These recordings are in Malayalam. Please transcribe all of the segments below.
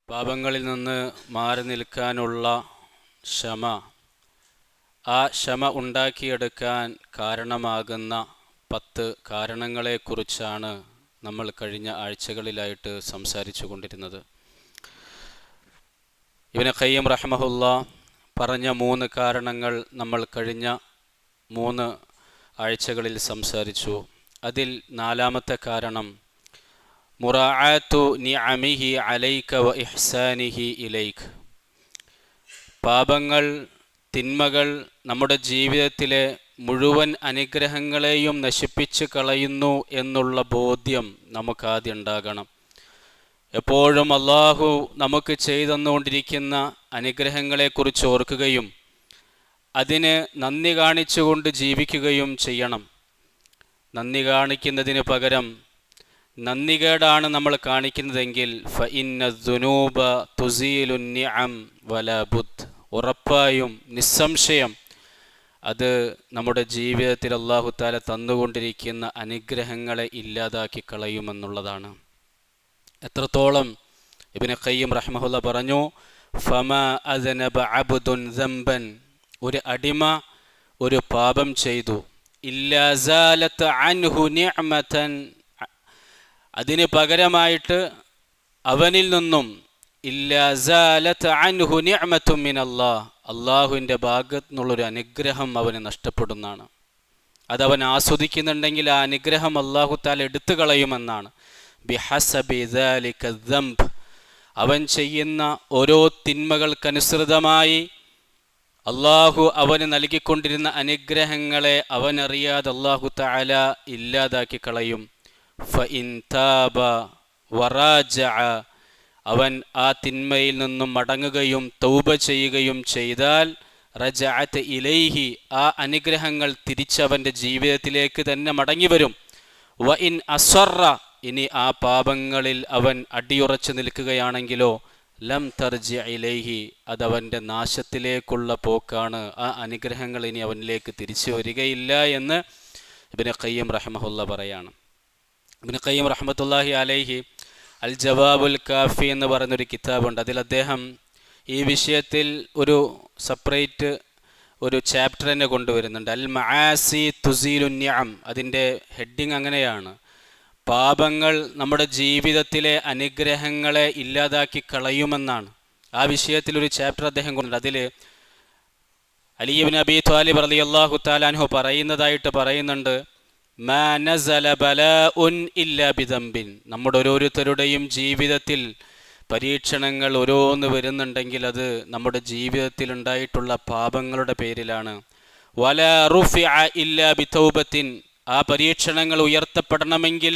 പാപങ്ങളിൽ നിന്ന് മാറി നിൽക്കാനുള്ള ക്ഷമ, ആ ക്ഷമ ഉണ്ടാക്കിയെടുക്കാൻ കാരണമാകുന്ന 10 കാരണങ്ങളെക്കുറിച്ചാണ് നമ്മൾ കഴിഞ്ഞ ആഴ്ചകളിലായിട്ട് സംസാരിച്ചു കൊണ്ടിരുന്നത്. ഇബ്നു ഖയ്യിം റഹ്മഹുല്ലാ പറഞ്ഞ 3 കാരണങ്ങൾ നമ്മൾ കഴിഞ്ഞ 3 ആഴ്ചകളിൽ സംസാരിച്ചു. അതിൽ 4ാമത്തെ കാരണം മുറാഅത്തു നിഅമിഹി അലൈക വ ഇഹ്സാനിഹി ഇലൈക. പാപങ്ങൾ, തിന്മകൾ നമ്മുടെ ജീവിതത്തിലെ മുഴുവൻ അനുഗ്രഹങ്ങളെയും നശിപ്പിച്ച് കളയുന്നു എന്നുള്ള ബോധ്യം നമുക്കാദ്യം ഉണ്ടാകണം. എപ്പോഴും അള്ളാഹു നമുക്ക് ചെയ്തുകൊണ്ടിരിക്കുന്ന അനുഗ്രഹങ്ങളെക്കുറിച്ച് ഓർക്കുകയും അതിന് നന്ദി കാണിച്ചുകൊണ്ട് ജീവിക്കുകയും ചെയ്യണം. നന്ദി കാണിക്കുന്നതിന് പകരം നന്ദികേടാണ് നമ്മൾ കാണിക്കുന്നതെങ്കിൽ ഫഇന്ന ദുനൂബ തുസീലു നിഅം വലാ ബുദ്, ഉറപ്പായും നിസ്സംശയം അത് നമ്മുടെ ജീവിതത്തിൽ അല്ലാഹു തആല തന്നുകൊണ്ടിരിക്കുന്ന അനുഗ്രഹങ്ങളെ ഇല്ലാതാക്കി കളയുമെന്നുള്ളതാണ്. എത്രത്തോളം ഇബ്നു ഖയ്യിം റഹ്മഹുല്ലാ പറഞ്ഞു, ഫമാ അസ്നബ അബ്ദുൻ ദംബൻ, ഒരു അടിമ ഒരു പാപം ചെയ്തു, ഇല്ലാ സാലത്ത് അൻഹു നിഅമതൻ, അതിന് പകരമായിട്ട് അവനിൽ നിന്നും ഇല്ലാ സാലത്ത് അൻഹു നിഅമത്തുൻ മിനല്ലാഹ്, അള്ളാഹുവിൻ്റെ ഭാഗത്തു നിന്നുള്ളൊരു അനുഗ്രഹം അവന് നഷ്ടപ്പെടുന്നതാണ്. അതവൻ ആസ്വദിക്കുന്നുണ്ടെങ്കിൽ ആ അനുഗ്രഹം അല്ലാഹു തആല എടുത്തു കളയുമെന്നാണ്. ബിഹസബി ദാലിക ദംബ്, അവൻ ചെയ്യുന്ന ഓരോ തിന്മകൾക്കനുസൃതമായി അള്ളാഹു അവന് നൽകിക്കൊണ്ടിരുന്ന അനുഗ്രഹങ്ങളെ അവനറിയാതെ അല്ലാഹു തആല ഇല്ലാതാക്കി കളയും. ഫഇൻ താബ വറാജഅ, അവൻ ആ തിന്മയിൽ നിന്നും മടങ്ങുകയും തൗബ ചെയ്യുകയും ചെയ്താൽ റജഅത ഇലൈഹി, ആ അനുഗ്രഹങ്ങൾ തിരിച്ചവൻ്റെ ജീവിതത്തിലേക്ക് തന്നെ മടങ്ങി വരും. വഇൻ അസ്വറ, ഇനി ആ പാപങ്ങളിൽ അവൻ അടിയുറച്ചു നിൽക്കുകയാണെങ്കിലോ ലം തർജി ഇലൈഹി, അതവൻ്റെ നാശത്തിലേക്കുള്ള പോക്കാണ്. ആ അനുഗ്രഹങ്ങൾ ഇനി അവനിലേക്ക് തിരിച്ചു വരികയില്ല എന്ന് ഇബ്നു ഖയ്യിം റഹ്മഹുല്ലാ പറയാണ്. ഇബ്നു ഖയ്യിം റഹ്മത്തുള്ളാഹി അലൈഹി അൽ ജവാബുൽ കാഫി എന്ന് പറയുന്നൊരു കിതാബുണ്ട്. അതിൽ അദ്ദേഹം ഈ വിഷയത്തിൽ ഒരു സെപ്പറേറ്റ് ഒരു ചാപ്റ്റർ തന്നെ കൊണ്ടുവരുന്നുണ്ട്. അൽ മആസി തുസീലു നിഅം, അതിൻ്റെ ഹെഡിങ് അങ്ങനെയാണ്, പാപങ്ങൾ നമ്മുടെ ജീവിതത്തിലെ അനുഗ്രഹങ്ങളെ ഇല്ലാതാക്കി കളയുമെന്നാണ്. ആ വിഷയത്തിലൊരു ചാപ്റ്റർ അദ്ദേഹം കൊണ്ടുണ്ട്. അതിൽ അലി ഇബ്നു അബീ ത്വാലിബ് റളിയല്ലാഹു തആല അൻഹു പറയുന്നുണ്ട്, മാ നസല ബലാഉൻ ഇല്ലാ ബിദംബിൻ, നമ്മുടെ ഓരോരുത്തരുടെയും ജീവിതത്തിൽ പരീക്ഷണങ്ങൾ ഓരോന്ന് വരുന്നുണ്ടെങ്കിൽ അത് നമ്മുടെ ജീവിതത്തിൽ ഉണ്ടായിട്ടുള്ള പാപങ്ങളുടെ പേരിലാണ്. വലാ റുഫിഅ ഇല്ലാ ബിതൗബത്തിൻ, ആ പരീക്ഷണങ്ങൾ ഉയർത്തപ്പെടണമെങ്കിൽ,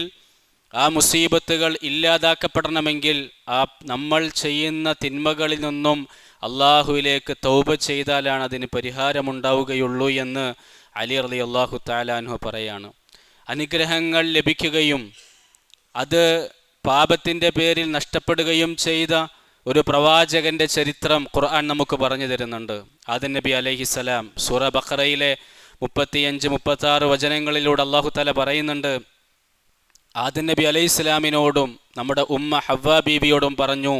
ആ മുസീബത്തുകൾ ഇല്ലാതാക്കപ്പെടണമെങ്കിൽ ആ നമ്മൾ ചെയ്യുന്ന തിന്മകളിൽ നിന്നും അള്ളാഹുവിലേക്ക് തൗബ ചെയ്താലാണ് അതിന് പരിഹാരമുണ്ടാവുകയുള്ളൂ എന്ന് അലി റളിയല്ലാഹു തആല അൻഹു പറയാണ്. അനുഗ്രഹങ്ങൾ ലഭിക്കുകയും അത് പാപത്തിൻ്റെ പേരിൽ നഷ്ടപ്പെടുകയും ചെയ്ത ഒരു പ്രവാചകൻ്റെ ചരിത്രം ഖുർആൻ നമുക്ക് പറഞ്ഞു തരുന്നുണ്ട്. ആദം നബി അലൈഹിസ്സലാം സൂറ ബഖറയിലെ 35-36 വചനങ്ങളിലൂടെ അല്ലാഹു തആല പറയുന്നുണ്ട്, ആദം നബി അലൈഹിസ്സലാമിനോടും നമ്മുടെ ഉമ്മ ഹവ്വ ബീവിയോടും പറഞ്ഞു,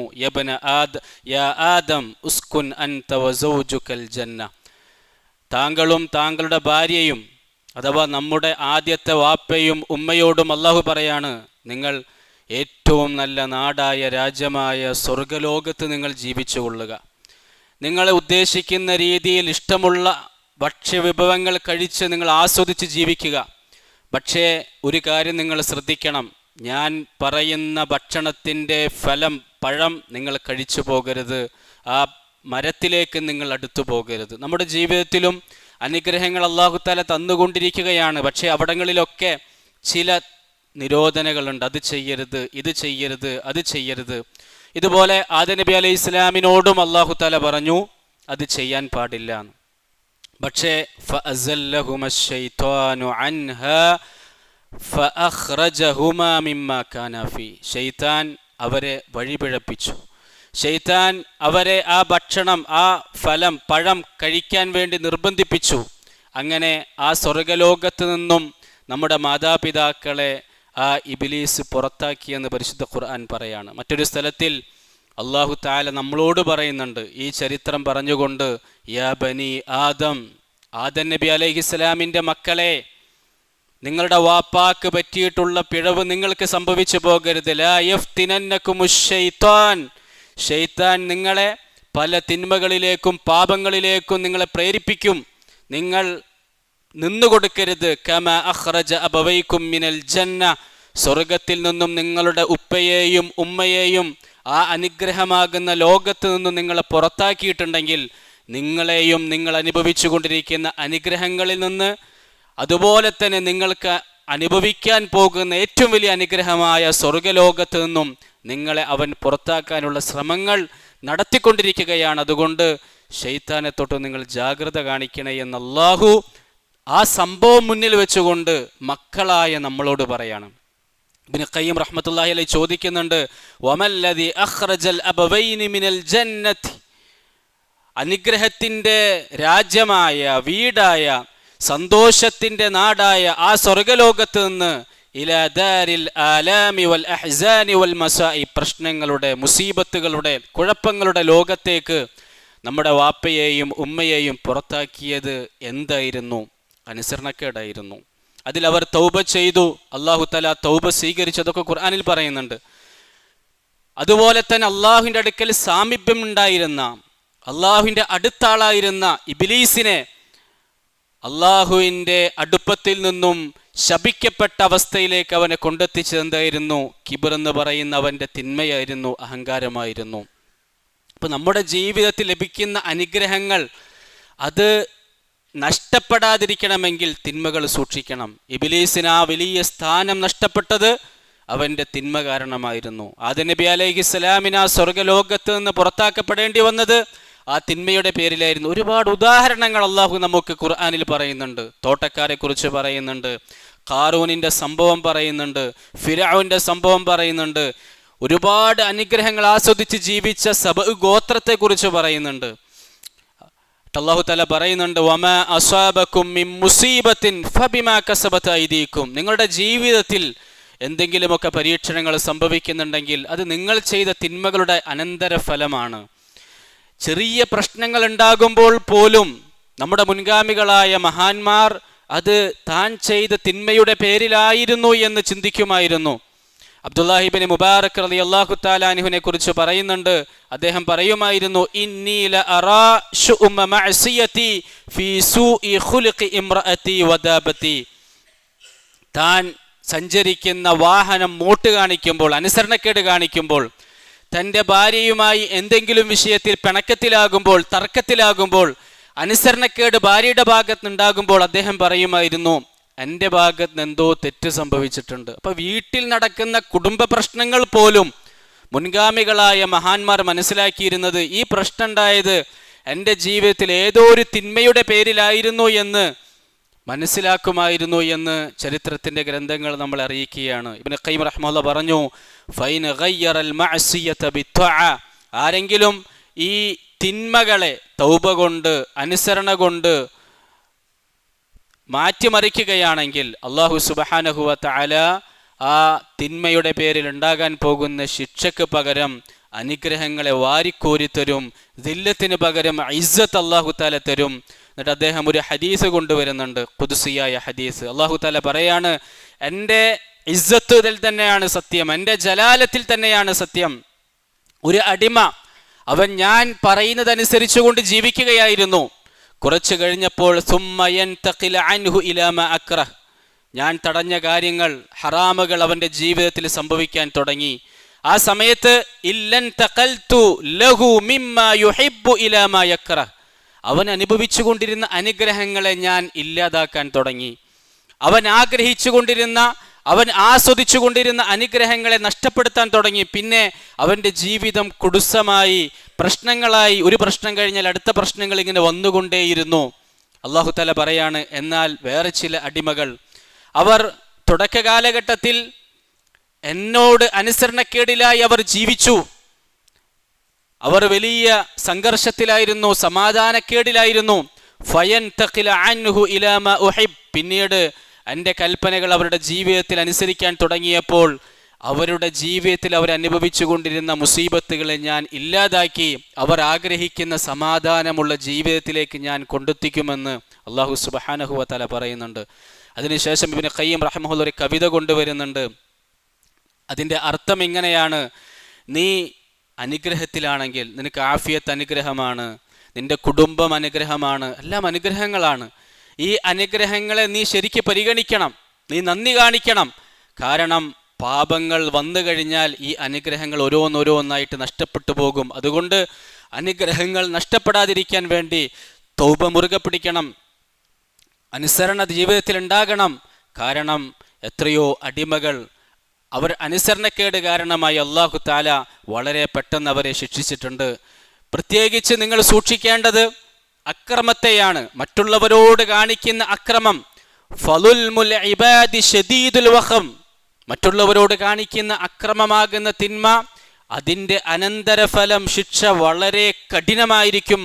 യാ ആദം ഉസ്കുൻ അൻത വസൗജുകൽ ജന്ന, താങ്കളും താങ്കളുടെ ഭാര്യയും, അഥവാ നമ്മുടെ ആദ്യത്തെ വാപ്പയും ഉമ്മയോടും അല്ലാഹു പറയാണ്, നിങ്ങൾ ഏറ്റവും നല്ല നാടായ രാജ്യമായ സ്വർഗലോകത്ത് നിങ്ങൾ ജീവിച്ചു കൊള്ളുക. നിങ്ങൾ ഉദ്ദേശിക്കുന്ന രീതിയിൽ ഇഷ്ടമുള്ള ഭക്ഷ്യവിഭവങ്ങൾ കഴിച്ച് നിങ്ങൾ ആസ്വദിച്ച് ജീവിക്കുക. പക്ഷേ ഒരു കാര്യം നിങ്ങൾ ശ്രദ്ധിക്കണം, ഞാൻ പറയുന്ന ഭക്ഷണത്തിൻ്റെ ഫലം, പഴം നിങ്ങൾ കഴിച്ചു പോകരുത്, ആ മരത്തിലേക്ക് നിങ്ങൾ അടുത്തു പോകരുത്. നമ്മുടെ ജീവിതത്തിലും അനുഗ്രഹങ്ങൾ അല്ലാഹു തആല തന്നുകൊണ്ടിരിക്കുകയാണ്. പക്ഷേ അവിടങ്ങളിലൊക്കെ ചില നിരോധനകളുണ്ട്. അത് ചെയ്യരുത്, ഇത് ചെയ്യരുത്, അത് ചെയ്യരുത്. ഇതുപോലെ ആദം നബി അലൈഹി ഇസ്ലാമിനോടും അല്ലാഹു തആല പറഞ്ഞു അത് ചെയ്യാൻ പാടില്ല. പക്ഷേ ഫഅസല്ലഹുമ ശൈത്വാനു അൻഹാ ഫഅഖ്റജഹുമാ മിമ്മാ കാനാ ഫീ, ശൈത്താൻ അവരെ വഴിപിഴപ്പിച്ചു. ശൈത്താൻ അവരെ ആ ഭക്ഷണം, ആ ഫലം, പഴം കഴിക്കാൻ വേണ്ടി നിർബന്ധിപ്പിച്ചു. അങ്ങനെ ആ സ്വർഗലോകത്ത് നിന്നും നമ്മുടെ മാതാപിതാക്കളെ ആ ഇബ്ലീസ് പുറത്താക്കിയെന്ന് പരിശുദ്ധ ഖുർആൻ പറയാണ്. മറ്റൊരു സ്ഥലത്തിൽ അള്ളാഹു തആല നമ്മളോട് പറയുന്നുണ്ട് ഈ ചരിത്രം പറഞ്ഞുകൊണ്ട്, യാ ബനി ആദം, ആദം നബി അലൈഹിസ്സലാമിൻ്റെ മക്കളെ, നിങ്ങളുടെ വാപ്പാക്ക് പറ്റിയിട്ടുള്ള പിഴവ് നിങ്ങൾക്ക് സംഭവിച്ചു പോകരുത്. ലാ യഫ്തിനന്നകുമുശ് ശൈത്താൻ, ശൈത്താൻ നിങ്ങളെ പല തിന്മകളിലേക്കും പാപങ്ങളിലേക്കും നിങ്ങളെ പ്രേരിപ്പിക്കും. നിങ്ങൾ നിന്നുകൊടുക്കരുത്. കമാ അഖ്റജ അബവൈക്കും മിനൽ ജന്ന, സ്വർഗത്തിൽ നിന്നും നിങ്ങളുടെ ഉപ്പയെയും ഉമ്മയെയും ആ അനുഗ്രഹമാകുന്ന ലോകത്ത് നിന്നും നിങ്ങളെ പുറത്താക്കിയിട്ടുണ്ടെങ്കിൽ, നിങ്ങളെയും നിങ്ങൾ അനുഭവിച്ചു കൊണ്ടിരിക്കുന്ന അനുഗ്രഹങ്ങളിൽ നിന്ന്, അതുപോലെ തന്നെ നിങ്ങൾക്ക് അനുഭവിക്കാൻ പോകുന്ന ഏറ്റവും വലിയ അനുഗ്രഹമായ സ്വർഗലോകത്ത് നിന്നും നിങ്ങളെ അവൻ പുറത്താക്കാനുള്ള ശ്രമങ്ങൾ നടത്തിക്കൊണ്ടിരിക്കുകയാണ്. അതുകൊണ്ട് ശൈത്താനെ തൊട്ട് നിങ്ങൾ ജാഗ്രത കാണിക്കണേ എന്ന് അല്ലാഹു ആ സംഭവം മുന്നിൽ വെച്ചുകൊണ്ട് മക്കളായ നമ്മളോട് പറയാണ്. ഇബ്നു ഖയ്യിം റഹ്മത്തുള്ളാഹി അലൈഹി ചോദിക്കുന്നുണ്ട്, വമല്ലദി അഖ്റജൽ അബവൈനി മിനൽ ജന്നതി, അനുഗ്രഹത്തിൻ്റെ രാജ്യമായ വീടായ സന്തോഷത്തിൻ്റെ നാടായ ആ സ്വർഗലോകത്ത് നിന്ന് ഇലാ ദാരിൽ ആലാമി വൽ അഹ്സാനി വൽ മസാഇ, പ്രശ്നങ്ങളുടെ, മുസീബത്തുകളുടെ, കുഴപ്പങ്ങളുടെ ലോകത്തേക്ക് നമ്മുടെ വാപ്പയെയും ഉമ്മയെയും പുറത്താക്കിയത് എന്തായിരുന്നു? അനുസരണക്കേടായിരുന്നു. അതിലവർ തൗബ ചെയ്തു. അല്ലാഹു തആല തൗബ സ്വീകരിച്ചതൊക്കെ ഖുർആനിൽ പറയുന്നുണ്ട്. അതുപോലെ തന്നെ അള്ളാഹുവിൻ്റെ അടുക്കൽ സാമീപ്യം ഉണ്ടായിരുന്ന, അള്ളാഹുവിൻ്റെ അടുത്താളായിരുന്ന ഇബ്ലീസിനെ അള്ളാഹുവിൻ്റെ അടുപ്പത്തിൽ നിന്നും ശപിക്കപ്പെട്ട അവസ്ഥയിലേക്ക് അവനെ കൊണ്ടെത്തിച്ചത് എന്തായിരുന്നു? കിബർ എന്ന് പറയുന്ന അവൻ്റെ തിന്മയായിരുന്നു, അഹങ്കാരമായിരുന്നു. അപ്പോൾ നമ്മുടെ ജീവിതത്തിൽ ലഭിക്കുന്ന അനുഗ്രഹങ്ങൾ അത് നഷ്ടപ്പെടാതിരിക്കണമെങ്കിൽ തിന്മകൾ സൂക്ഷിക്കണം. ഇബ്ലീസിന് ആ വലിയ സ്ഥാനം നഷ്ടപ്പെട്ടത് അവൻ്റെ തിന്മ കാരണമായിരുന്നു. ആദം നബി അലൈഹിസ്സലാമിന് ആ സ്വർഗലോകത്ത് നിന്ന് പുറത്താക്കപ്പെടേണ്ടി വന്നത് ആ തിന്മയുടെ പേരിലായിരുന്നു. ഒരുപാട് ഉദാഹരണങ്ങൾ അള്ളാഹു നമുക്ക് ഖുർആനിൽ പറയുന്നുണ്ട്. തോട്ടക്കാരെ കുറിച്ച് പറയുന്നുണ്ട്, ഖാറൂനിൻ്റെ സംഭവം പറയുന്നുണ്ട്, ഫിർഔന്റെ സംഭവം പറയുന്നുണ്ട്, ഒരുപാട് അനുഗ്രഹങ്ങൾ ആസ്വദിച്ച് ജീവിച്ച സബഅ് ഗോത്രത്തെക്കുറിച്ച് പറയുന്നുണ്ട്. അല്ലാഹു തആല പറയുന്നുണ്ട്, വമാ അസാബകും മിൻ മുസീബത്തിൻ ഫബിമാ കസബത് ഐദീകും, നിങ്ങളുടെ ജീവിതത്തിൽ എന്തെങ്കിലുമൊക്കെ പരീക്ഷണങ്ങൾ സംഭവിക്കുന്നുണ്ടെങ്കിൽ അത് നിങ്ങൾ ചെയ്ത തിന്മകളുടെ അനന്തരഫലമാണ്. ചെറിയ പ്രശ്നങ്ങൾ ഉണ്ടാകുമ്പോൾ പോലും നമ്മുടെ മുൻഗാമികളായ മഹാന്മാർ അത് താൻ ചെയ്ത തിന്മയുടെ പേരിലായിരുന്നു എന്ന് ചിന്തിക്കുമായിരുന്നു. അബ്ദുല്ലാഹി ഇബ്നു മുബാറക് റളിയല്ലാഹു തആല അൻഹുവിനെ കുറിച്ച് പറയുന്നുണ്ട്, അദ്ദേഹം പറയുമായിരുന്നു, ഇന്നി ലഅറാ ശുഅമ മഅസിയതി ഫീ സൂഇ ഖുൽഖി ഇംറഅതി വദാബതി, താൻ സഞ്ചരിക്കുന്ന വാഹനം മോട്ട് കാണിക്കുമ്പോൾ, അനുസരണക്കേട് കാണിക്കുമ്പോൾ, തൻ്റെ ഭാര്യയുമായി എന്തെങ്കിലും വിഷയത്തിൽ പിണക്കത്തിലാകുമ്പോൾ, തർക്കത്തിലാകുമ്പോൾ, അനുസരണക്കേട് ഭാര്യയുടെ ഭാഗത്ത് നിന്നുണ്ടാകുമ്പോൾ അദ്ദേഹം പറയുമായിരുന്നു, എൻ്റെ ഭാഗത്ത് നിന്ന് എന്തോ തെറ്റ് സംഭവിച്ചിട്ടുണ്ട്. അപ്പോൾ വീട്ടിൽ നടക്കുന്ന കുടുംബ പ്രശ്നങ്ങൾ പോലും മുൻഗാമികളായ മഹാന്മാർ മനസ്സിലാക്കിയിരുന്നത് ഈ പ്രശ്നം ഉണ്ടായത് എൻ്റെ ജീവിതത്തിൽ ഏതോ ഒരു തിന്മയുടെ പേരിലായിരുന്നു എന്ന് മനസ്സിലാക്കുമായിരുന്നു എന്ന് ചരിത്രത്തിൻ്റെ ഗ്രന്ഥങ്ങൾ നമ്മൾ അറിയിക്കുകയാണ്. ഇബ്നു ഖയ്യിം റഹ്മത്തുള്ളാഹി പറഞ്ഞു, ഫൈൻ ഗയ്യറൽ മഅസിയത ബിത്വഅ, ആരെങ്കിലും ഈ തിന്മകളെ തൗബ കൊണ്ട്, അനുസരണ കൊണ്ട് മാറ്റിമറിക്കുകയാണെങ്കിൽ അല്ലാഹു സുബ്ഹാനഹു വ തആല ആ തിന്മയുടെ പേരിൽ ഉണ്ടാകാൻ പോകുന്ന ശിക്ഷയ്ക്ക് പകരം അനുഗ്രഹങ്ങളെ വാരിക്കോരി തരും. ദില്ലത്തിന് പകരം ഇസ്സത്ത് അല്ലാഹു തആല തരും. എന്നിട്ട് അദ്ദേഹം ഒരു ഹദീസ് കൊണ്ടുവരുന്നുണ്ട്, ഖുദ്സിയായ ഹദീസ്. അല്ലാഹു തആല പറയാണ്, എൻ്റെ ഇസ്സത്തിൽ തന്നെയാണ് സത്യം, എൻ്റെ ജലാലത്തിൽ തന്നെയാണ് സത്യം. ഒരു അടിമ അവൻ ഞാൻ പറയുന്നതനുസരിച്ചുകൊണ്ട് ജീവിക്കുകയായിരുന്നു. കുറച്ചു കഴിഞ്ഞപ്പോൾ സുമ്മ യൻതഖില അൻഹു ഇലാ മാ അക്റഹ്, ഞാൻ തടഞ്ഞ കാര്യങ്ങൾ, ഹറാമുകൾ അവൻ്റെ ജീവിതത്തിൽ സംഭവിക്കാൻ തുടങ്ങി. ആ സമയത്ത് ഇല്ലൻ തഖൽതു ലഹു മിമ്മാ യുഹിബ്ബു ഇലാ മാ യക്റഹ്, അവൻ അനുഭവിച്ചു കൊണ്ടിരുന്ന അനുഗ്രഹങ്ങളെ ഞാൻ ഇല്ലാതാക്കാൻ തുടങ്ങി. അവൻ ആഗ്രഹിച്ചു കൊണ്ടിരുന്ന, അവൻ ആസ്വദിച്ചു കൊണ്ടിരുന്ന അനുഗ്രഹങ്ങളെ നഷ്ടപ്പെടുത്താൻ തുടങ്ങി. പിന്നെ അവൻ്റെ ജീവിതം കുടുസമായി, പ്രശ്നങ്ങളായി. ഒരു പ്രശ്നം കഴിഞ്ഞാൽ അടുത്ത പ്രശ്നങ്ങൾ ഇങ്ങനെ വന്നുകൊണ്ടേയിരുന്നു. അല്ലാഹു തആല പറയാണ്, എന്നാൽ വേറെ ചില അടിമകൾ, അവർ തുടക്ക കാലഘട്ടത്തിൽ എന്നോട് അനുസരണക്കേടിലായി അവർ ജീവിച്ചു. അവർ വലിയ സംഘർഷത്തിലായിരുന്നു, സമാധാനക്കേടിലായിരുന്നു. ഫയൻതഖില അൻഹു ഇലാ മാ ഉഹിബ്, പിന്നീട് എൻ്റെ കൽപ്പനകൾ അവരുടെ ജീവിതത്തിൽ അനുസരിക്കാൻ തുടങ്ങിയപ്പോൾ അവരുടെ ജീവിതത്തിൽ അവർ അനുഭവിച്ചു കൊണ്ടിരുന്ന മുസീബത്തുകളെ ഞാൻ ഇല്ലാതാക്കി അവർ ആഗ്രഹിക്കുന്ന സമാധാനമുള്ള ജീവിതത്തിലേക്ക് ഞാൻ കൊണ്ടെത്തിക്കുമെന്ന് അല്ലാഹു സുബ്ഹാനഹു വ തആല പറയുന്നുണ്ട്. അതിനുശേഷം ഇബ്നു ഖയ്യിം റഹിമഹുല്ലാഹ് ഒരു കവിത കൊണ്ടുവരുന്നുണ്ട്. അതിൻ്റെ അർത്ഥം ഇങ്ങനെയാണ്: നീ അനുഗ്രഹത്തിലാണെങ്കിൽ നിനക്ക് ആഫിയത്ത് അനുഗ്രഹമാണ്, നിന്റെ കുടുംബം അനുഗ്രഹമാണ്, എല്ലാം അനുഗ്രഹങ്ങളാണ്. ഈ അനുഗ്രഹങ്ങളെ നീ ശരിക്ക് പരിഗണിക്കണം, നീ നന്ദി കാണിക്കണം. കാരണം പാപങ്ങൾ വന്നു കഴിഞ്ഞാൽ ഈ അനുഗ്രഹങ്ങൾ ഓരോന്നോരോന്നായിട്ട് നഷ്ടപ്പെട്ടു പോകും. അതുകൊണ്ട് അനുഗ്രഹങ്ങൾ നഷ്ടപ്പെടാതിരിക്കാൻ വേണ്ടി തൗബ മുറുകെ പിടിക്കണം, അനുസരണ ജീവിതത്തിൽ ഉണ്ടാകണം. കാരണം എത്രയോ അടിമകൾ അവർ അനുസരണക്കേട് കാരണമായി അല്ലാഹു തആല വളരെ പെട്ടെന്ന് അവരെ ശിക്ഷിച്ചിട്ടുണ്ട്. പ്രത്യേകിച്ച് നിങ്ങൾ സൂക്ഷിക്കേണ്ടത് അക്രമത്തെയാണ്, മറ്റുള്ളവരോട് കാണിക്കുന്ന അക്രമം. ഫളുൽമുൽ ഇബാദി ശദീദുൽ വഖം, മറ്റുള്ളവരോട് കാണിക്കുന്ന അക്രമമാകുന്ന തിന്മ, അതിൻ്റെ അനന്തരഫലം ശിക്ഷ വളരെ കഠിനമായിരിക്കും,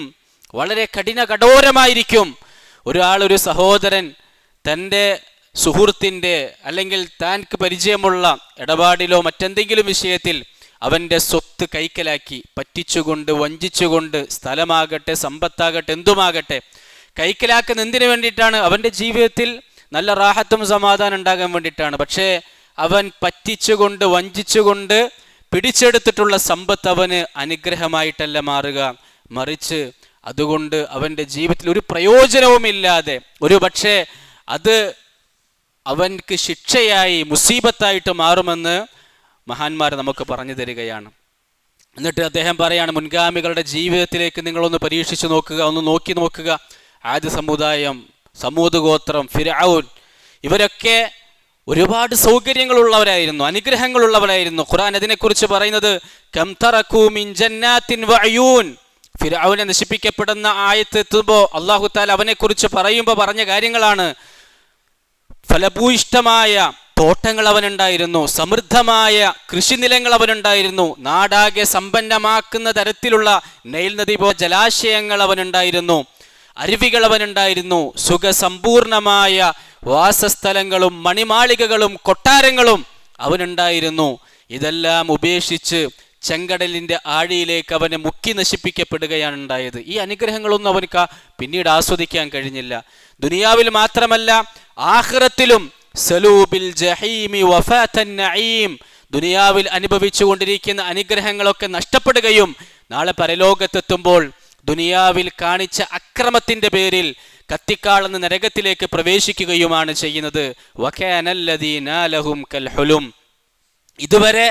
വളരെ കഠോരമായിരിക്കും. ഒരു സഹോദരൻ തൻ്റെ സുഹൃത്തിൻ്റെ അല്ലെങ്കിൽ താൻക്ക് പരിചയമുള്ള ഇടപാടിലോ മറ്റെന്തെങ്കിലും വിഷയത്തിൽ അവൻ്റെ സ്വത്ത് കൈക്കലാക്കി, പറ്റിച്ചുകൊണ്ട് വഞ്ചിച്ചുകൊണ്ട്, സ്ഥലമാകട്ടെ സമ്പത്താകട്ടെ എന്തുമാകട്ടെ കൈക്കലാക്കുന്ന എന്തിനു വേണ്ടിയിട്ടാണ്? അവൻ്റെ ജീവിതത്തിൽ നല്ല റാഹത്തും സമാധാനം ഉണ്ടാകാൻ വേണ്ടിയിട്ടാണ്. പക്ഷേ അവൻ പറ്റിച്ചുകൊണ്ട് വഞ്ചിച്ചുകൊണ്ട് പിടിച്ചെടുത്തിട്ടുള്ള സമ്പത്ത് അവന് അനുഗ്രഹമായിട്ടല്ല മാറുക, മറിച്ച് അതുകൊണ്ട് അവൻ്റെ ജീവിതത്തിൽ ഒരു പ്രയോജനവുമില്ലാതെ ഒരു പക്ഷേ അത് അവൻക്ക് ശിക്ഷയായി മുസീബത്തായിട്ട് മാറുമെന്ന് മഹാന്മാർ നമുക്ക് പറഞ്ഞു തരികയാണ്. എന്നിട്ട് അദ്ദേഹം പറയാണ്, മുൻഗാമികളുടെ ജീവിതത്തിലേക്ക് നിങ്ങളൊന്ന് പരീക്ഷിച്ചു നോക്കുക, ഒന്ന് നോക്കി നോക്കുക. ആദ് സമുദായം, സമൂദ് ഗോത്രം, ഫിർഔൻ, ഇവരൊക്കെ ഒരുപാട് സൗകര്യങ്ങളുള്ളവരായിരുന്നു, അനുഗ്രഹങ്ങളുള്ളവരായിരുന്നു. ഖുർആൻ അതിനെക്കുറിച്ച് പറയുന്നത് കം തറകൂ മിൻ ജന്നാത്തിൻ വഅയൂൻ. ഫിർഔനെ നശിപ്പിക്കപ്പെടുന്ന ആയത്ത് എത്തുമ്പോൾ അല്ലാഹു തആല അവനെക്കുറിച്ച് പറയുമ്പോൾ പറഞ്ഞ കാര്യങ്ങളാണ്. ഫലഭൂയിഷ്ടമായ തോട്ടങ്ങൾ അവനുണ്ടായിരുന്നു, സമൃദ്ധമായ കൃഷിനിലങ്ങൾ അവനുണ്ടായിരുന്നു, നാടാകെ സമ്പന്നമാക്കുന്ന തരത്തിലുള്ള നൈൽ നദി പോലെ ജലാശയങ്ങൾ അവനുണ്ടായിരുന്നു, അരുവികൾ അവനുണ്ടായിരുന്നു, സുഖസമ്പൂർണമായ വാസസ്ഥലങ്ങളും മണിമാളികകളും കൊട്ടാരങ്ങളും അവനുണ്ടായിരുന്നു. ഇതെല്ലാം ഉപേക്ഷിച്ച് ചെങ്കടലിൻ്റെ ആഴിയിലേക്ക് അവനെ മുക്കി നശിപ്പിക്കപ്പെടുകയാണ് ഉണ്ടായത്. ഈ അനുഗ്രഹങ്ങളൊന്നും അവനക്ക് പിന്നീട് ആസ്വദിക്കാൻ കഴിഞ്ഞില്ല. ദുനിയാവിൽ മാത്രമല്ല ആഖിറത്തിലും സലൂബിൽ ജഹീമി വഫാതൻ നഈം, ദുനിയാവിൽ അനുഭവിച്ചു കൊണ്ടിരിക്കുന്ന അനുഗ്രഹങ്ങളൊക്കെ നഷ്ടപ്പെടുകയും നാളെ പരലോകത്തെത്തുമ്പോൾ ദുനിയാവിൽ കാണിച്ച അക്രമത്തിൻ്റെ പേരിൽ കത്തിക്കാളുന്ന നരകത്തിലേക്ക് പ്രവേശിക്കുകയുമാണ് ചെയ്യുന്നത്. വകാനല്ലദീന ലഹും കൽഹുലും, ഇതുവരെ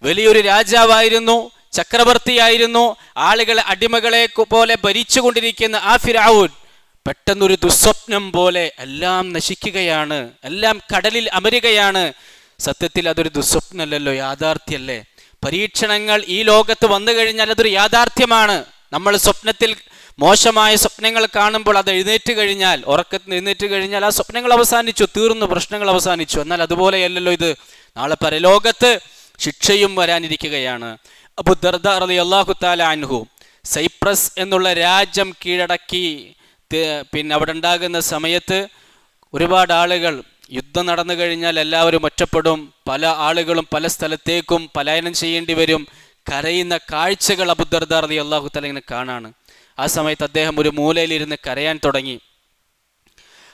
വലിയൊരു രാജാവായിരുന്നു, ചക്രവർത്തിയായിരുന്നു, ആളുകളെ അടിമകളെ പോലെ ഭരിച്ചുകൊണ്ടിരിക്കുന്ന ആ ഫിർഔൻ പെട്ടെന്നൊരു ദുസ്വപ്നം പോലെ എല്ലാം നശിക്കുകയാണ്, എല്ലാം കടലിൽ അമരുകയാണ്. സത്യത്തിൽ അതൊരു ദുസ്വപ്നമല്ലല്ലോ, യാഥാർത്ഥ്യമല്ലേ? പരീക്ഷണങ്ങൾ ഈ ലോകത്ത് വന്നു കഴിഞ്ഞാൽ അതൊരു യാഥാർത്ഥ്യമാണ്. നമ്മൾ സ്വപ്നത്തിൽ മോശമായ സ്വപ്നങ്ങൾ കാണുമ്പോൾ അത് എഴുന്നേറ്റ് കഴിഞ്ഞാൽ, ഉറക്കത്തിൽ എഴുന്നേറ്റ് കഴിഞ്ഞാൽ ആ സ്വപ്നങ്ങൾ അവസാനിച്ചു, തീർന്നു, പ്രശ്നങ്ങൾ അവസാനിച്ചു. എന്നാൽ അതുപോലെയല്ലല്ലോ ഇത്. നാളെ പരലോകത്ത് ശിക്ഷയും വരാനിരിക്കുകയാണ്. അബൂ ദർദാ റളിയല്ലാഹു തആല അൻഹു സൈപ്രസ് എന്നുള്ള രാജ്യം കീഴടക്കി പിന്നെ അവിടെ ഉണ്ടാകുന്ന സമയത്ത് ഒരുപാട് ആളുകൾ, യുദ്ധം നടന്നു കഴിഞ്ഞാൽ എല്ലാവരും ഒറ്റപ്പെടും, പല ആളുകളും പല സ്ഥലത്തേക്കും പലായനം ചെയ്യേണ്ടി വരും. കരയുന്ന കാഴ്ചകൾ അബൂ ദർദാ റളിയല്ലാഹു തആല ഇങ്ങനെ കാണാണ്. ആ സമയത്ത് അദ്ദേഹം ഒരു മൂലയിലിരുന്ന് കരയാൻ തുടങ്ങി.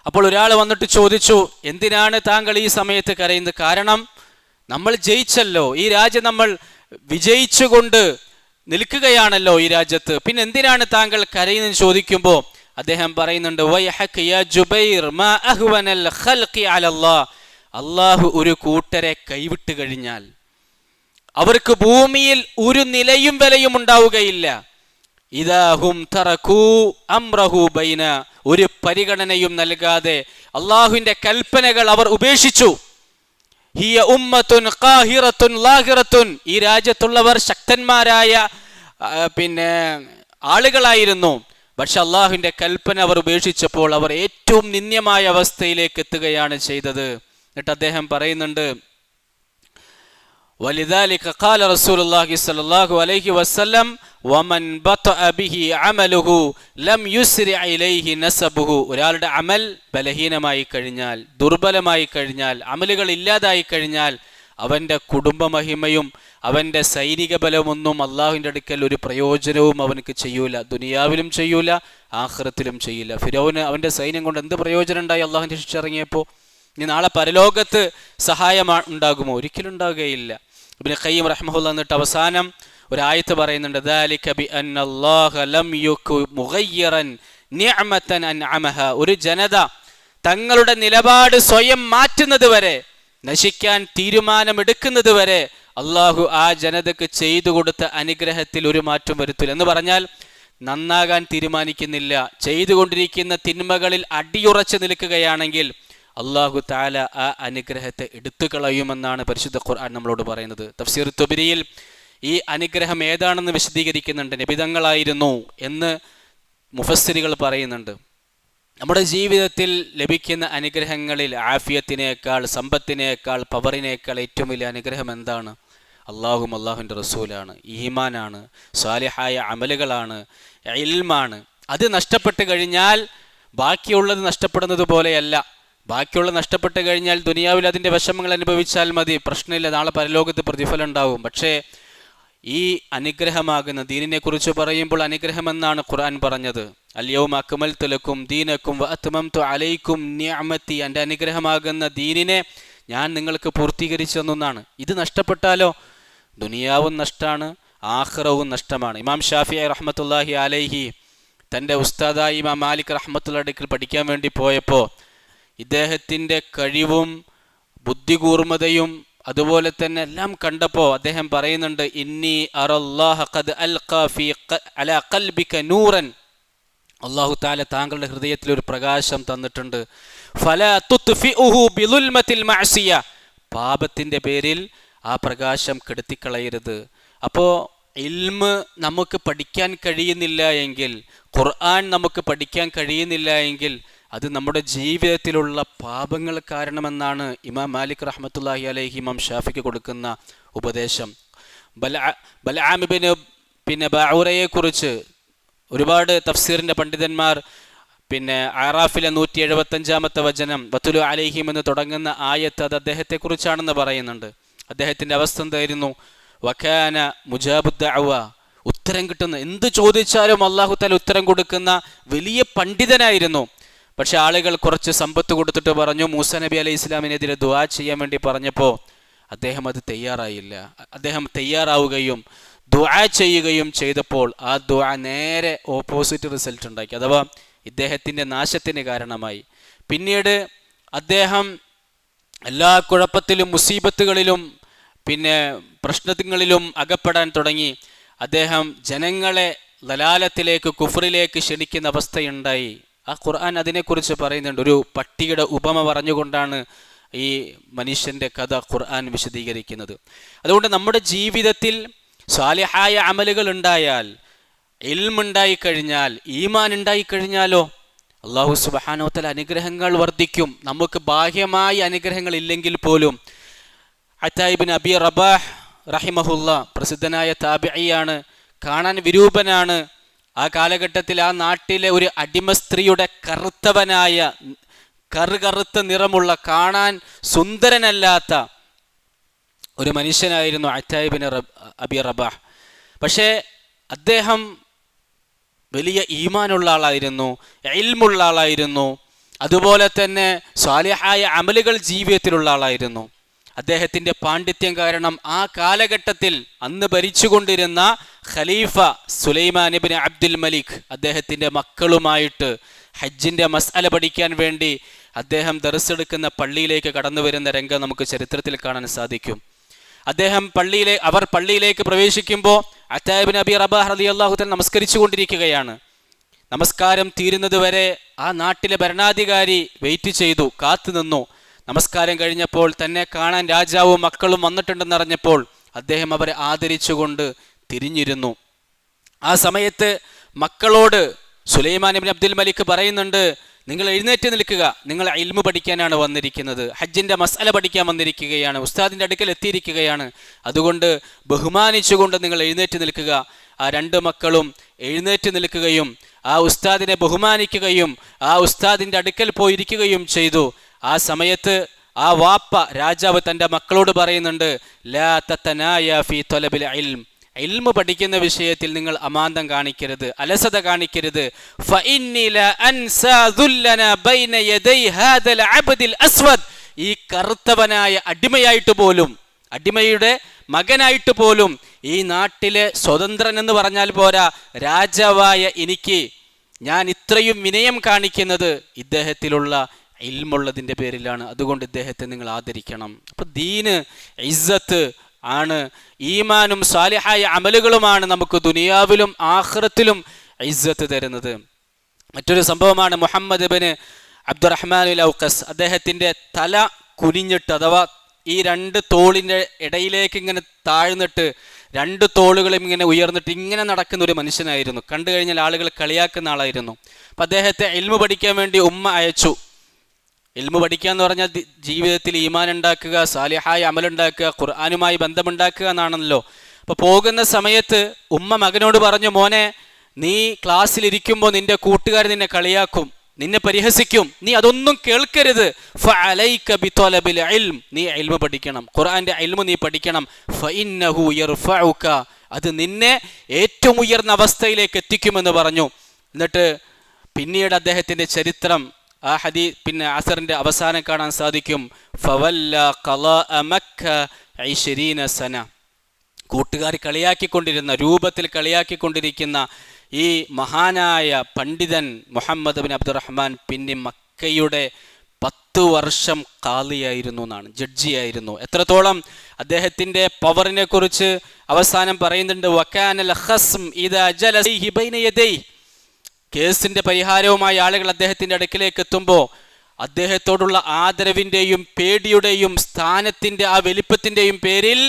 അപ്പോൾ ഒരാൾ വന്നിട്ട് ചോദിച്ചു, എന്തിനാണ് താങ്കൾ ഈ സമയത്ത് കരയുന്നത്? കാരണം നമ്മൾ ജയിച്ചല്ലോ, ഈ രാജ്യം നമ്മൾ വിജയിച്ചുകൊണ്ട് നിൽക്കുകയാണല്ലോ ഈ രാജ്യത്ത്, പിന്നെ എന്തിനാണ് താങ്കൾ കരയുന്നത് ചോദിക്കുമ്പോൾ അദ്ദേഹം പറയുന്നുണ്ട്, വൈഹക യാ ജുബൈർ മാ അഹ്വനൽ ഖൽഖി അലല്ലാഹ്, അല്ലാഹു ഒരു കൂട്ടരെ കൈവിട്ട് കഴിഞ്ഞാൽ അവർക്ക് ഭൂമിയിൽ ഒരു നിലയും വിലയും ഉണ്ടാവുകയില്ല. ഇദാഹും തറകൂ അംറഹു ബൈന, ഒരു പരിഗണനയും നൽകാതെ അല്ലാഹുവിന്റെ കൽപ്പനകൾ അവർ ഉപേക്ഷിച്ചു. ഹിയ ഉമ്മത്തുൻ ഖാഹിറത്തുൻ ലാഹിറത്തുൻ, ഈ രാജ്യത്തുള്ളവർ ശക്തന്മാരായ ആളുകളായിരുന്നു. പക്ഷെ അള്ളാഹുവിന്റെ കൽപ്പന അവർ ഉപേക്ഷിച്ചപ്പോൾ അവർ ഏറ്റവും നിന്ദ്യമായ അവസ്ഥയിലേക്ക് എത്തുകയാണ് ചെയ്തത്. എന്നിട്ട് അദ്ദേഹം പറയുന്നുണ്ട്, വലിദാലിക ഖാല റസൂലുള്ളാഹി സ്വല്ലല്ലാഹു അലൈഹി വസല്ലം വമൻ ബതഅ ബിഹി അമലുഹു ലം യുസ്രി ഇലൈഹി നസബുഹു, ഒരാളുടെ അമൽ ബലഹീനമായി കഴിഞ്ഞാൽ, ദുർബലമായി കഴിഞ്ഞാൽ, അമലുകൾ ഇല്ലാതായി കഴിഞ്ഞാൽ അവൻ്റെ കുടുംബമഹിമയും അവൻ്റെ സൈനിക ബലമൊന്നും അള്ളാഹുവിൻ്റെ അടുക്കൽ ഒരു പ്രയോജനവും അവനക്ക് ചെയ്യൂല. ദുനിയാവിലും ചെയ്യൂല, ആഖിറത്തിലും ചെയ്യില്ല. ഫിറൗന് അവൻ്റെ സൈന്യം കൊണ്ട് എന്ത് പ്രയോജനം ഉണ്ടായി അള്ളാഹുവിൻ്റെ ശിക്ഷ ഇറങ്ങിയപ്പോൾ? ഇനി നാളെ പരലോകത്ത് സഹായം ഉണ്ടാകുമോ? ഒരിക്കലും ഉണ്ടാകുകയില്ല. ഇബ്നു ഖയ്യിം റഹ്മഹുല്ലാഹ് എന്നിട്ട് അവസാനം ഒരായത്ത് പറയുന്നുണ്ട്, ദാലിക ബിഅന്നല്ലാഹ ലം യകു മുഗയ്യിറൻ നിഅമതൻ അൻഅമഹ. ഒരു ജനത തങ്ങളുടെ നിലപാട് സ്വയം മാറ്റുന്നത് വരെ, നശിക്കാൻ തീരുമാനമെടുക്കുന്നത് വരെ അള്ളാഹു ആ ജനതക്ക് ചെയ്തു കൊടുത്ത അനുഗ്രഹത്തിൽ ഒരു മാറ്റം വരുത്തില്ല. എന്ന് പറഞ്ഞാൽ നന്നാകാൻ തീരുമാനിക്കുന്നില്ല, ചെയ്തുകൊണ്ടിരിക്കുന്ന തിന്മകളിൽ അടിയുറച്ചു നിൽക്കുകയാണെങ്കിൽ അള്ളാഹു തആല ആ അനുഗ്രഹത്തെ എടുത്തു കളയുമെന്നാണ് പരിശുദ്ധ ഖുർആൻ നമ്മളോട് പറയുന്നത്. തഫ്സീർ തുബരിയിൽ ഈ അനുഗ്രഹം ഏതാണെന്ന് വിശദീകരിക്കുന്നുണ്ട്. നബിതങ്ങളായിരുന്നു എന്ന് മുഫസ്സിറുകൾ പറയുന്നുണ്ട്. നമ്മുടെ ജീവിതത്തിൽ ലഭിക്കുന്ന അനുഗ്രഹങ്ങളിൽ ആഫിയത്തിനേക്കാൾ, സമ്പത്തിനേക്കാൾ, പവറിനേക്കാൾ ഏറ്റവും വലിയ അനുഗ്രഹം എന്താണ്? അള്ളാഹും അള്ളാഹുവിൻ്റെ റസൂലാണ്, ഈമാനാണ്, സാലിഹായ അമലുകളാണ്, ഇൽമാണ്. അത് നഷ്ടപ്പെട്ട് കഴിഞ്ഞാൽ ബാക്കിയുള്ളത് നഷ്ടപ്പെടുന്നത് പോലെയല്ല. ബാക്കിയുള്ളത് നഷ്ടപ്പെട്ട് കഴിഞ്ഞാൽ ദുനിയാവിൽ അതിൻ്റെ വിഷമങ്ങൾ അനുഭവിച്ചാൽ മതി, പ്രശ്നമില്ല, നാളെ പരലോകത്ത് പ്രതിഫലം ഉണ്ടാവും. പക്ഷേ ഈ അനുഗ്രഹമാകുന്ന ദീനിനെ കുറിച്ച് പറയുമ്പോൾ അനുഗ്രഹമെന്നാണ് ഖുർആൻ പറഞ്ഞത്. അൽയൗമ അക്മൽതു ലക്കും ദീനക്കും വഅത്മംതു അലൈക്കും നിഅമതി. എൻ്റെ അനുഗ്രഹമാകുന്ന ദീനിനെ ഞാൻ നിങ്ങൾക്ക് പൂർത്തീകരിച്ചു തന്നാണ്. ഇത് നഷ്ടപ്പെട്ടാലോ ദുനിയാവും നഷ്ടമാണ്, ആഖിറവും നഷ്ടമാണ്. ഇമാം ഷാഫിഈ റഹ്മത്തുള്ളാഹി അലൈഹി തൻ്റെ ഉസ്താദായ ഇമാം മാലിക് റഹ്മത്തുള്ളാഹിയുടെ അടുക്കൽ പഠിക്കാൻ വേണ്ടി പോയപ്പോൾ ഇദ്ദേഹത്തിൻ്റെ കഴിവും ബുദ്ധികൂർമ്മതയും അതുപോലെ തന്നെ എല്ലാം കണ്ടപ്പോൾ അദ്ദേഹം പറയുന്നുണ്ട്, ഇന്നി അറല്ലാഹ ഖദ് അൽഖാ ഫീ അലാ ഖൽബിക നൂറൻ. അല്ലാഹു തആല താങ്കളുടെ ഹൃദയത്തിൽ ഒരു പ്രകാശം തന്നിട്ടുണ്ട്. ഫലാ തുത്ഫിഉഹു ബിളുൽമത്തിൽ മഅസിയ. പാപത്തിൻ്റെ പേരിൽ ആ പ്രകാശം കെടുത്തിക്കളയരുത്. അപ്പോൾ ഇൽമ് നമുക്ക് പഠിക്കാൻ കഴിയുന്നില്ല എങ്കിൽ, ഖുർആൻ നമുക്ക് പഠിക്കാൻ കഴിയുന്നില്ല എങ്കിൽ അത് നമ്മുടെ ജീവിതത്തിലുള്ള പാപങ്ങൾ കാരണമെന്നാണ് ഇമാം മാലിക് റഹ്മത്തുള്ളാഹി അലൈഹി ഇമാം ഷാഫിക്ക് കൊടുക്കുന്ന ഉപദേശം. ബൽആം ഇബ്നു ബഅൂറയെക്കുറിച്ച് ഒരുപാട് തഫ്സീറിൻ്റെ പണ്ഡിതന്മാർ അറാഫിലെ 175-ാമത്തെ വചനം വതുലു അലൈഹിം എന്ന് തുടങ്ങുന്ന ആയത്ത് അത് അദ്ദേഹത്തെക്കുറിച്ചാണെന്ന് പറയുന്നുണ്ട്. അദ്ദേഹത്തിൻ്റെ അവസ്ഥ എന്തായിരുന്നു? വകാന മുജാബുദ്ദഅവ, ഉത്തരം കിട്ടുന്ന, എന്ത് ചോദിച്ചാലും അല്ലാഹു തആല ഉത്തരം കൊടുക്കുന്ന വലിയ പണ്ഡിതനായിരുന്നു. പക്ഷെ ആളുകൾ കുറച്ച് സമ്പത്ത് കൊടുത്തിട്ട് പറഞ്ഞു, മൂസ നബി അലൈഹി ഇസ്ലാമിനെതിരെ ദുആ ചെയ്യാൻ വേണ്ടി പറഞ്ഞപ്പോൾ അദ്ദേഹം അത് തയ്യാറായില്ല. അദ്ദേഹം തയ്യാറാവുകയും ദുആ ചെയ്യുകയും ചെയ്തപ്പോൾ ആ ദുആ നേരെ ഓപ്പോസിറ്റ് റിസൾട്ട് ഉണ്ടാക്കി, അഥവാ ഇദ്ദേഹത്തിൻ്റെ നാശത്തിന് കാരണമായി. പിന്നീട് അദ്ദേഹം എല്ലാ കുഴപ്പത്തിലും മുസീബത്തുകളിലും പ്രശ്നങ്ങളിലും അകപ്പെടാൻ തുടങ്ങി. അദ്ദേഹം ജനങ്ങളെ ദലാലത്തിലേക്ക്, കുഫറിലേക്ക് ക്ഷണിക്കുന്ന അവസ്ഥയുണ്ടായി. ആ ഖുർആൻ അതിനെക്കുറിച്ച് പറയുന്നുണ്ട്. ഒരു പട്ടിയുടെ ഉപമ പറഞ്ഞുകൊണ്ടാണ് ഈ മനുഷ്യൻ്റെ കഥ ഖുർആൻ വിശദീകരിക്കുന്നത്. അതുകൊണ്ട് നമ്മുടെ ജീവിതത്തിൽ സാലിഹായ അമലുകൾ ഉണ്ടായാൽ, ഇൽമ് ഉണ്ടായിക്കഴിഞ്ഞാൽ, ഈമാൻ ഉണ്ടായിക്കഴിഞ്ഞാലോ അല്ലാഹു സുബ്ഹാനഹു വ തആല അനുഗ്രഹങ്ങൾ വർദ്ധിക്കും. നമുക്ക് ബാഹ്യമായ അനുഗ്രഹങ്ങൾ ഇല്ലെങ്കിൽ പോലും അത്താ ഇബ്നു അബി റബാഹ് റഹിമഹുല്ലാ പ്രസിദ്ധനായ താബിഈയാണ്, കാണാൻ വിരൂപനാണ്. ആ കാലഘട്ടത്തിൽ ആ നാട്ടിലെ ഒരു അടിമ സ്ത്രീയുടെ കറുത്തവനായ, കറുകറുത്ത നിറമുള്ള, കാണാൻ സുന്ദരനല്ലാത്ത ഒരു മനുഷ്യനായിരുന്നു അത്താ ഇബ്നു അബി റബാഹ്. പക്ഷേ അദ്ദേഹം വലിയ ഈമാനുള്ള ആളായിരുന്നു, ഇൽമുള്ള ആളായിരുന്നു, അതുപോലെ തന്നെ സാലിഹായ അമലുകൾ ജീവിതത്തിലുള്ള ആളായിരുന്നു. അദ്ദേഹത്തിൻ്റെ പാണ്ഡിത്യം കാരണം ആ കാലഘട്ടത്തിൽ അന്ന് ഭരിച്ചുകൊണ്ടിരുന്ന ഖലീഫ സുലൈമാൻ ഇബ്നു അബ്ദുൽ മലിക് അദ്ദേഹത്തിൻ്റെ മക്കളുമായിട്ട് ഹജ്ജിൻ്റെ മസ്അല പഠിക്കാൻ വേണ്ടി അദ്ദേഹം ദർസ് എടുക്കുന്ന പള്ളിയിലേക്ക് കടന്നു വരുന്ന രംഗം നമുക്ക് ചരിത്രത്തിൽ കാണാൻ സാധിക്കും. അവർ പള്ളിയിലേക്ക് പ്രവേശിക്കുമ്പോൾ അത്താ ഇബ്നു അബി റബാഹ് റളിയല്ലാഹു തആല നമസ്കരിച്ചു കൊണ്ടിരിക്കുകയാണ്. നമസ്കാരം തീരുന്നത് വരെ ആ നാട്ടിലെ ഭരണാധികാരി വെയിറ്റ് ചെയ്തു, കാത്തു നിന്നു. നമസ്കാരം കഴിഞ്ഞപ്പോൾ തന്നെ കാണാൻ രാജാവും മക്കളും വന്നിട്ടുണ്ടെന്നറിഞ്ഞപ്പോൾ അദ്ദേഹം അവരെ ആദരിച്ചുകൊണ്ട് തിരിഞ്ഞിരുന്നു. ആ സമയത്ത് മക്കളോട് സുലൈമാൻ ഇബ്നു അബ്ദുൽ മലിക് പറയുന്നുണ്ട്, നിങ്ങൾ എഴുന്നേറ്റ് നിൽക്കുക, നിങ്ങൾ ഇൽമു പഠിക്കാനാണ് വന്നിരിക്കുന്നത്, ഹജ്ജിൻ്റെ മസ്അല പഠിക്കാൻ വന്നിരിക്കുകയാണ്, ഉസ്താദിൻ്റെ അടുക്കൽ എത്തിയിരിക്കുകയാണ്, അതുകൊണ്ട് ബഹുമാനിച്ചുകൊണ്ട് നിങ്ങൾ എഴുന്നേറ്റ് നിൽക്കുക. ആ രണ്ട് മക്കളും എഴുന്നേറ്റ് നിൽക്കുകയും ആ ഉസ്താദിനെ ബഹുമാനിക്കുകയും ആ ഉസ്താദിൻ്റെ അടുക്കൽ പോയിരിക്കുകയും ചെയ്തു. ആ സമയത്ത് ആ വാപ്പ രാജാവ് തൻ്റെ മക്കളോട് പറയുന്നുണ്ട്, ലാ തതനായ ഫീ ത്വലബിൽ ഇൽം, ഇൽമു പഠിക്കുന്ന വിഷയത്തിൽ നിങ്ങൾ അമാന്തം കാണിക്കരുത്, അലസത കാണിക്കരുത്. ഫഇന്നി ലാ അൻസാ ദുല്ലന ബൈന യദൈ ഹാദൽ അബ്ദിൽ അസ്വദ്, ഈ കറുത്തവനായ അടിമയായിട്ട് പോലും, അടിമയുടെ മകനായിട്ട് പോലും ഈ നാട്ടിലെ സ്വതന്ത്രൻ എന്ന് പറഞ്ഞാൽ പോരാ, രാജാവായ എനിക്ക് ഞാൻ ഇത്രയും വിനയം കാണിക്കുന്നത് ഇദ്ദേഹത്തിലുള്ള ഇൽമുള്ളതിൻ്റെ പേരിലാണ്. അതുകൊണ്ട് ഇദ്ദേഹത്തെ നിങ്ങൾ ആദരിക്കണം. അപ്പോൾ ദീന് ഇസ്സത്ത് ആണ്, ഈമാനും സാലിഹായ അമലുകളുമാണ് നമുക്ക് ദുനിയാവിലും ആഖിറത്തിലും ഇസ്സത്ത് തരുന്നത്. മറ്റൊരു സംഭവമാണ് മുഹമ്മദ് ഇബ്നു അബ്ദുറഹ്മാനുൽ ഔഖസ്. അദ്ദേഹത്തിൻ്റെ തല കുനിഞ്ഞിട്ട്, അഥവാ ഈ രണ്ട് തോളിൻ്റെ ഇടയിലേക്ക് ഇങ്ങനെ താഴ്ന്നിട്ട് രണ്ട് തോളുകളും ഇങ്ങനെ ഉയർന്നിട്ട് ഇങ്ങനെ നടക്കുന്ന ഒരു മനുഷ്യനായിരുന്നു. കണ്ടു കഴിഞ്ഞാൽ ആളുകൾ കളിയാക്കുന്ന ആളായിരുന്നു. അപ്പം അദ്ദേഹത്തെ ഇൽമു പഠിക്കാൻ വേണ്ടി ഉമ്മ അയച്ചു. ഇൽമു പഠിക്കുക എന്ന് പറഞ്ഞാൽ ജീവിതത്തിൽ ഈമാൻ ഉണ്ടാക്കുക, സാലിഹായ അമലുണ്ടാക്കുക, ഖുർആനുമായി ബന്ധമുണ്ടാക്കുക എന്നാണല്ലോ. അപ്പോൾ പോകുന്ന സമയത്ത് ഉമ്മ മകനോട് പറഞ്ഞു, മോനെ, നീ ക്ലാസ്സിലിരിക്കുമ്പോൾ നിന്റെ കൂട്ടുകാർ നിന്നെ കളിയാക്കും, നിന്നെ പരിഹസിക്കും, നീ അതൊന്നും കേൾക്കരുത്. ഫഅലൈക ബിത്വലബിൽ ഇൽം, നീ ഇൽമു പഠിക്കണം, ഖുർആന്റെ ഇൽമു നീ പഠിക്കണം. ഫഇന്നഹു യർഫഉക, അത് നിന്നെ ഏറ്റവും ഉയർന്ന അവസ്ഥയിലേക്ക് എത്തിക്കുമെന്ന് പറഞ്ഞു. എന്നിട്ട് പിന്നീട് അദ്ദേഹത്തിൻ്റെ ചരിത്രം ആ പിന്നെ അസറിൻ്റെ അവസാനം കാണാൻ സാധിക്കും. ഫവല്ല ഖളാഅ മക്ക 20 സന, കൂട്ടുകാർ കളിയാക്കിക്കൊണ്ടിരുന്ന രൂപത്തിൽ കളിയാക്കിക്കൊണ്ടിരിക്കുന്ന ഈ മഹാനായ പണ്ഡിതൻ മുഹമ്മദ് ബിൻ അബ്ദുറഹ്മാൻ പിന്നെ മക്കയുടെ 10 വർഷം ഖാളിയായിരുന്നു എന്നാണ്, ജഡ്ജിയായിരുന്നു. എത്രത്തോളം അദ്ദേഹത്തിൻ്റെ പവറിനെ കുറിച്ച് അവസാനം പറയുന്നുണ്ട്, വകാനൽ ഖസ്ം ഇദാ ജലസ ബൈന യദൈ, കേസിൻ്റെ പരിഹാരവുമായി ആളുകൾ അദ്ദേഹത്തിൻ്റെ അടുക്കിലേക്ക് എത്തുമ്പോൾ അദ്ദേഹത്തോടുള്ള ആദരവിൻ്റെയും പേടിയുടെയും സ്ഥാനത്തിൻ്റെ ആ വലിപ്പത്തിൻ്റെയും പേരിൽ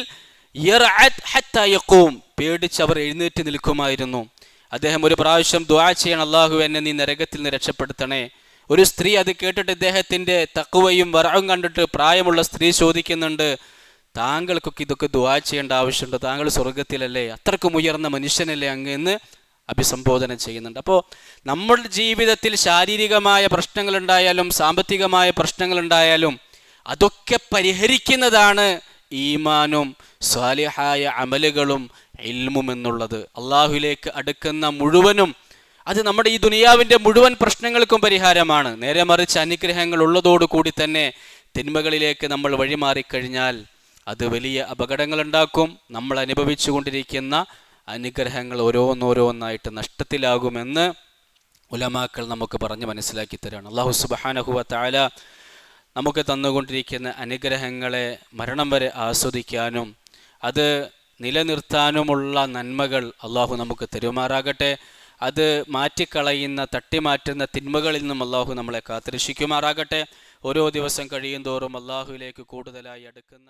പേടിച്ചവർ എഴുന്നേറ്റ് നിൽക്കുമായിരുന്നു. അദ്ദേഹം ഒരു പ്രാവശ്യം ദുആ ചെയ്യണം, അല്ലാഹു എന്നെ നീ നരകത്തിൽ നിന്ന് രക്ഷപ്പെടുത്തണേ. ഒരു സ്ത്രീ അത് കേട്ടിട്ട് ഇദ്ദേഹത്തിൻ്റെ തഖ്വയും വറഉം കണ്ടിട്ട് പ്രായമുള്ള സ്ത്രീ ചോദിക്കുന്നുണ്ട്, താങ്കൾക്കൊക്കെ ഇതൊക്കെ ദുആ ചെയ്യേണ്ട ആവശ്യമുണ്ടോ? താങ്കൾ സ്വർഗത്തിലല്ലേ, അത്രക്കും ഉയർന്ന മനുഷ്യനല്ലേ അങ്ങ് എന്ന് അഭിസംബോധന ചെയ്യുന്നുണ്ട്. അപ്പോൾ നമ്മുടെ ജീവിതത്തിൽ ശാരീരികമായ പ്രശ്നങ്ങളുണ്ടായാലും സാമ്പത്തികമായ പ്രശ്നങ്ങളുണ്ടായാലും അതൊക്കെ പരിഹരിക്കുന്നതാണ് ഈമാനും സ്വാലിഹായ അമലുകളും ഇൽമും എന്നുള്ളത്. അള്ളാഹുവിലേക്ക് അടുക്കുന്ന മുഴുവനും അത് നമ്മുടെ ഈ ദുനിയാവിൻ്റെ മുഴുവൻ പ്രശ്നങ്ങൾക്കും പരിഹാരമാണ്. നേരെ മറിച്ച് അനുഗ്രഹങ്ങൾ ഉള്ളതോടുകൂടി തന്നെ തിന്മകളിലേക്ക് നമ്മൾ വഴിമാറിക്കഴിഞ്ഞാൽ അത് വലിയ അപകടങ്ങളുണ്ടാക്കും. നമ്മൾ അനുഭവിച്ചു കൊണ്ടിരിക്കുന്ന അനുഗ്രഹങ്ങൾ ഓരോന്നോരോന്നായിട്ട് നഷ്ടത്തിലാകുമെന്ന് ഉലമാക്കൾ നമുക്ക് പറഞ്ഞ് മനസ്സിലാക്കി തരാണ്. അല്ലാഹു സുബ്ഹാനഹു വ തആല നമുക്ക് തന്നുകൊണ്ടിരിക്കുന്ന അനുഗ്രഹങ്ങളെ മരണം വരെ ആസ്വദിക്കാനും അത് നിലനിർത്താനുമുള്ള നന്മകൾ അള്ളാഹു നമുക്ക് തരുമാറാകട്ടെ. അത് മാറ്റിക്കളയുന്ന തട്ടിമാറ്റുന്ന തിന്മകളിൽ നിന്നും അള്ളാഹു നമ്മളെ കാത്തുരക്ഷിക്കുമാറാകട്ടെ. ഓരോ ദിവസം കഴിയും തോറും അള്ളാഹുവിലേക്ക് കൂടുതലായി അടുക്കുന്ന